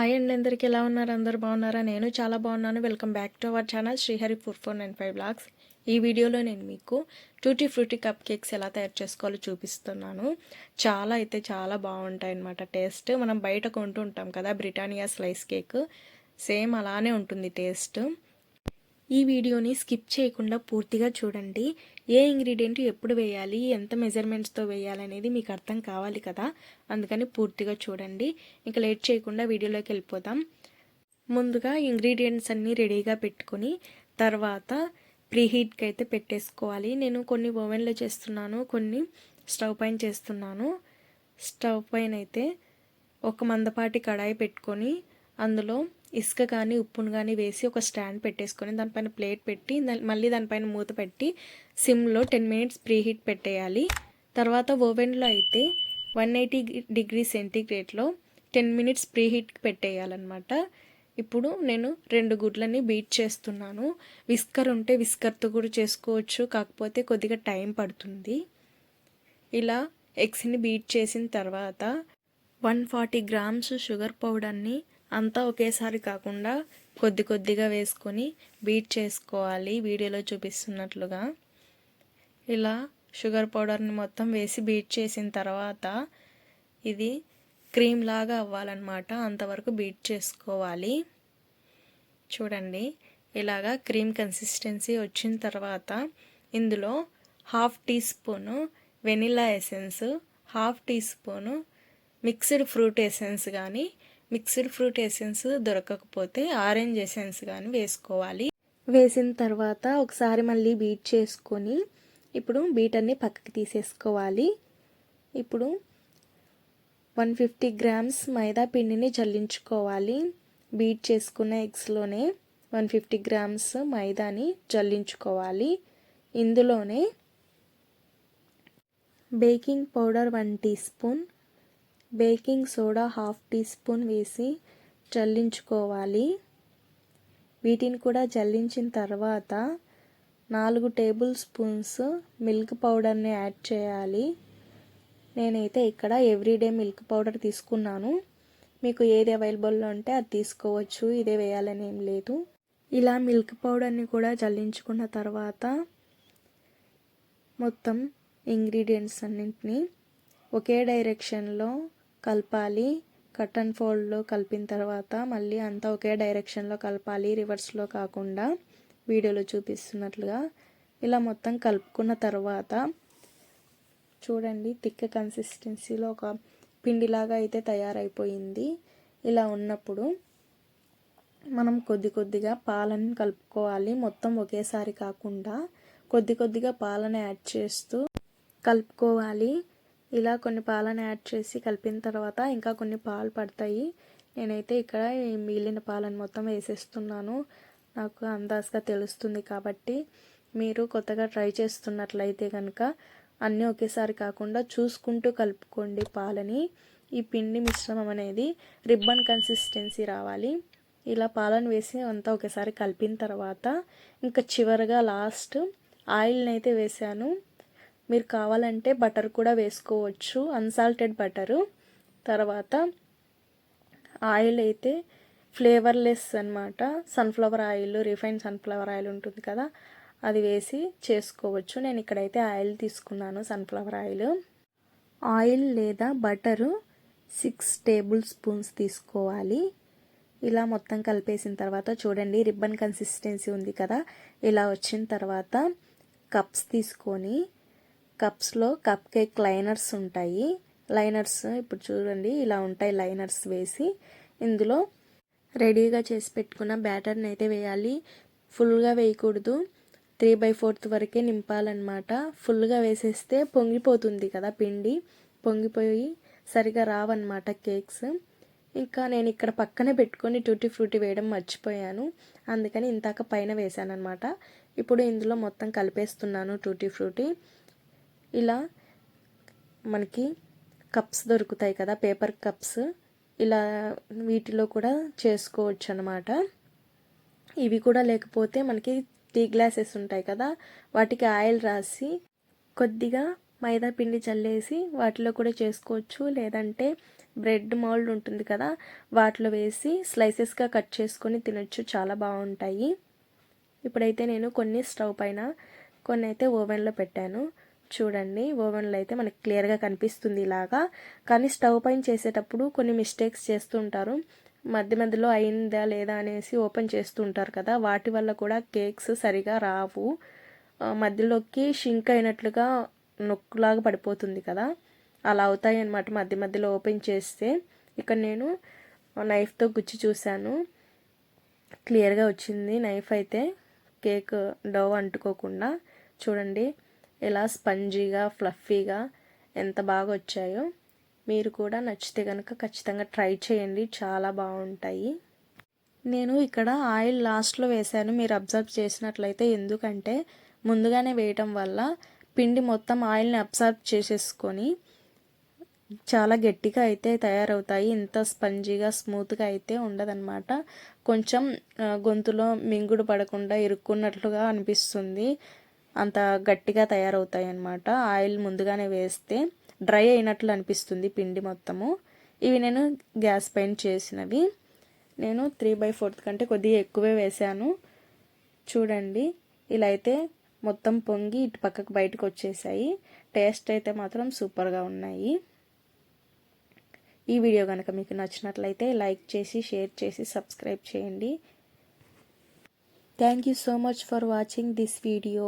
Hi అండి, అందరికీ ఎలా ఉన్నారు? అందరూ బాగున్నారా? నేను చాలా బాగున్నాను. Welcome back to our channel Srihari 4495 blogs. ఈ వీడియోలో నేను మీకు టూటీ ఫ్రూటీ కప్ కేక్స్ ఎలా తయారు చేసుకోవాలో చూపిస్తున్నాను. చాలా బాగుంటాయి అన్నమాట. టేస్ట్ మనం బయట కొంటూ ఉంటాం కదా, బ్రిటానియా స్లైస్ కేక్, సేమ్ అలానే ఉంటుంది టేస్ట్. ఈ వీడియోని స్కిప్ చేయకుండా పూర్తిగా చూడండి. ఏ ఇంగ్రీడియంట్ ఎప్పుడు వేయాలి, ఎంత మెజర్మెంట్స్తో వేయాలి అనేది మీకు అర్థం కావాలి కదా, అందుకని పూర్తిగా చూడండి. ఇంకా లేట్ చేయకుండా వీడియోలోకి వెళ్ళిపోదాం. ముందుగా ఇంగ్రీడియంట్స్ అన్నీ రెడీగా పెట్టుకొని తర్వాత ప్రీహీట్కి అయితే పెట్టేసుకోవాలి. నేను కొన్ని ఓవెన్లో చేస్తున్నాను, కొన్ని స్టవ్ పైన చేస్తున్నాను. స్టవ్ పైన అయితే ఒక మందపాటి కడాయి పెట్టుకొని అందులో ఇసుక కానీ ఉప్పును కానీ వేసి ఒక స్టాండ్ పెట్టేసుకొని దానిపైన ప్లేట్ పెట్టి మళ్ళీ దానిపైన మూత పెట్టి సిమ్లో 10 మినిట్స్ ప్రీహీట్ పెట్టేయాలి. తర్వాత ఓవెన్లో అయితే 180 డిగ్రీ సెంటీగ్రేడ్లో 10 మినిట్స్ ప్రీహీట్ పెట్టేయాలన్నమాట. ఇప్పుడు నేను 2 గుడ్లని బీట్ చేస్తున్నాను. విస్కర్ ఉంటే విస్కర్తో కూడా చేసుకోవచ్చు, కాకపోతే కొద్దిగా టైం పడుతుంది. ఇలా ఎగ్స్ని బీట్ చేసిన తర్వాత 140 గ్రామ్స్ షుగర్ పౌడర్ని అంతా ఒకేసారి కాకుండా కొద్దిగా వేసుకొని బీట్ చేసుకోవాలి. వీడియోలో చూపిస్తున్నట్లుగా ఇలా షుగర్ పౌడర్ని మొత్తం వేసి బీట్ చేసిన తర్వాత ఇది క్రీమ్ లాగా అవ్వాలన్నమాట, అంతవరకు బీట్ చేసుకోవాలి. చూడండి, ఇలాగా క్రీమ్ కన్సిస్టెన్సీ వచ్చిన తర్వాత ఇందులో 1/2 teaspoon vanilla essence, 1/2 teaspoon mixed fruit essence కానీ, మిక్స్డ్ ఫ్రూట్ ఎసెన్స్ దొరకకపోతే ఆరెంజ్ ఎసెన్స్ కానీ వేసుకోవాలి. వేసిన తర్వాత ఒకసారి మళ్ళీ బీట్ చేసుకొని ఇప్పుడు బీటర్ని పక్కకి తీసేసుకోవాలి. ఇప్పుడు 150 గ్రామ్స్ మైదా పిండిని జల్లించుకోవాలి. బీట్ చేసుకున్న ఎగ్స్లోనే 150 గ్రామ్స్ మైదాని జల్లించుకోవాలి. ఇందులోనే baking powder 1 teaspoon, baking soda 1/2 teaspoon వేసి జల్లించుకోవాలి. వీటిని కూడా జల్లించిన తర్వాత 4 టేబుల్ స్పూన్స్ మిల్క్ పౌడర్ని యాడ్ చేయాలి. నేనైతే ఇక్కడ ఎవ్రీడే మిల్క్ పౌడర్ తీసుకున్నాను. మీకు ఏది అవైలబుల్లో ఉంటే అది తీసుకోవచ్చు, ఇదే వేయాలని ఏం లేదు. ఇలా మిల్క్ పౌడర్ని కూడా జల్లించుకున్న తర్వాత మొత్తం ఇంగ్రీడియంట్స్ అన్నింటినీ ఒకే డైరెక్షన్లో కలపాలి. కట్ అండ్ ఫోల్డ్లో కలిపిన తర్వాత మళ్ళీ అంతా ఒకే డైరెక్షన్లో కలపాలి, రివర్స్లో కాకుండా వీడియోలో చూపిస్తున్నట్లుగా. ఇలా మొత్తం కలుపుకున్న తర్వాత చూడండి, థిక్ కన్సిస్టెన్సీలో ఒక పిండిలాగా అయితే తయారైపోయింది. ఇలా ఉన్నప్పుడు మనం కొద్దిగా పాలను కలుపుకోవాలి. మొత్తం ఒకేసారి కాకుండా కొద్దిగా పాలను యాడ్ చేస్తూ కలుపుకోవాలి. ఇలా కొన్ని పాలను యాడ్ చేసి కలిపిన తర్వాత ఇంకా కొన్ని పాలు పడతాయి. నేనైతే ఇక్కడ మిగిలిన పాలను మొత్తం వేసేస్తున్నాను, నాకు అందాజుగా తెలుస్తుంది కాబట్టి. మీరు కొత్తగా ట్రై చేస్తున్నట్లయితే కనుక అన్నీ ఒకేసారి కాకుండా చూసుకుంటూ కలుపుకోండి పాలని. ఈ పిండి మిశ్రమం అనేది రిబ్బన్ కన్సిస్టెన్సీ రావాలి. ఇలా పాలను వేసి అంతా ఒకేసారి కలిపిన తర్వాత ఇంకా చివరగా లాస్ట్ ఆయిల్ని అయితే వేసాను. మీరు కావాలంటే బటర్ కూడా వేసుకోవచ్చు, అన్సాల్టెడ్ బటరు. తర్వాత ఆయిల్ అయితే ఫ్లేవర్లెస్ అన్నమాట, sunflower oil, refined sunflower oil ఉంటుంది కదా, అది వేసి చేసుకోవచ్చు. నేను ఇక్కడైతే ఆయిల్ తీసుకున్నాను, సన్ఫ్లవర్ ఆయిల్. ఆయిల్ లేదా బటరు 6 టేబుల్ స్పూన్స్ తీసుకోవాలి. ఇలా మొత్తం కలిపేసిన తర్వాత చూడండి, రిబ్బన్ కన్సిస్టెన్సీ ఉంది కదా, ఇలా వచ్చిన తర్వాత కప్స్ తీసుకొని కప్స్లో కప్ కేక్ లైనర్స్ ఉంటాయి. లైనర్స్ ఇప్పుడు చూడండి ఇలా ఉంటాయి. లైనర్స్ వేసి ఇందులో రెడీగా చేసి పెట్టుకున్న బ్యాటర్ని అయితే వేయాలి. ఫుల్గా వేయకూడదు, 3/4 వరకే నింపాలన్నమాట. ఫుల్గా వేసేస్తే పొంగిపోతుంది కదా పిండి, పొంగిపోయి సరిగా రావన్నమాట కేక్స్. ఇంకా నేను ఇక్కడ పక్కనే పెట్టుకొని టూటీ ఫ్రూటీ వేయడం మర్చిపోయాను, అందుకని ఇంతాక పైన వేసాను అనమాట. ఇప్పుడు ఇందులో మొత్తం కలిపేస్తున్నాను టూటీ ఫ్రూటీ. ఇలా మనకి కప్స్ దొరుకుతాయి కదా, పేపర్ కప్స్, ఇలా వీటిలో కూడా చేసుకోవచ్చు అన్నమాట. ఇవి కూడా లేకపోతే మనకి టీ గ్లాసెస్ ఉంటాయి కదా, వాటికి ఆయిల్ రాసి కొద్దిగా మైదా పిండి చల్లేసి వాటిలో కూడా చేసుకోవచ్చు, లేదంటే బ్రెడ్ మౌల్డ్ ఉంటుంది కదా, వాటిలో వేసి స్లైసెస్గా కట్ చేసుకొని తినొచ్చు, చాలా బాగుంటాయి. ఇప్పుడైతే నేను కొన్ని స్టవ్ పైన, కొన్ని అయితే ఓవెన్లో పెట్టాను. చూడండి, ఓవెన్లో అయితే మనకి క్లియర్గా కనిపిస్తుంది ఇలాగా. కానీ స్టవ్ పైన చేసేటప్పుడు కొన్ని మిస్టేక్స్ చేస్తూ ఉంటారు. మధ్య మధ్యలో అయిందా లేదా అనేసి ఓపెన్ చేస్తూ ఉంటారు కదా, వాటి వల్ల కూడా కేక్స్ సరిగా రావు. మధ్యలోకి షింక్ అయినట్లుగా నొక్కులాగా పడిపోతుంది కదా, అలా అవుతాయి అన్నమాట మధ్య మధ్యలో ఓపెన్ చేస్తే. ఇక్కడ నేను నైఫ్తో గుచ్చి చూశాను, క్లియర్గా వచ్చింది నైఫ్ అయితే, కేక్ డవ్ అంటుకోకుండా. చూడండి ఎలా స్పంజీగా ఫ్లఫీగా ఎంత బాగా వచ్చాయో. మీరు కూడా నచ్చితే కనుక ఖచ్చితంగా ట్రై చేయండి, చాలా బాగుంటాయి. నేను ఇక్కడ ఆయిల్ లాస్ట్లో వేశాను, మీరు అబ్జర్వ్ చేసినట్లయితే. ఎందుకంటే ముందుగానే వేయటం వల్ల పిండి మొత్తం ఆయిల్ని అబ్జర్వ్ చేసేసుకొని చాలా గట్టిగా అయితే తయారవుతాయి. ఇంత స్పంజీగా స్మూత్గా అయితే ఉండదన్నమాట. కొంచెం గొంతులో మింగుడు పడకుండా ఇరుక్కున్నట్లుగా అనిపిస్తుంది, అంత గట్టిగా తయారవుతాయి అన్నమాట. ఆయిల్ ముందుగానే వేస్తే డ్రై అయినట్లు అనిపిస్తుంది పిండి మొత్తము. ఇవి నేను గ్యాస్ పైన చేసినవి. నేను 3/4 కంటే కొద్దిగా ఎక్కువే వేసాను. చూడండి, ఇలా అయితే మొత్తం పొంగి ఇటు పక్కకు బయటకు వచ్చేసాయి. టేస్ట్ అయితే మాత్రం సూపర్గా ఉన్నాయి. ఈ వీడియో కనుక మీకు నచ్చినట్లయితే లైక్ చేసి, షేర్ చేసి, సబ్స్క్రైబ్ చేయండి. Thank you so much for watching this video.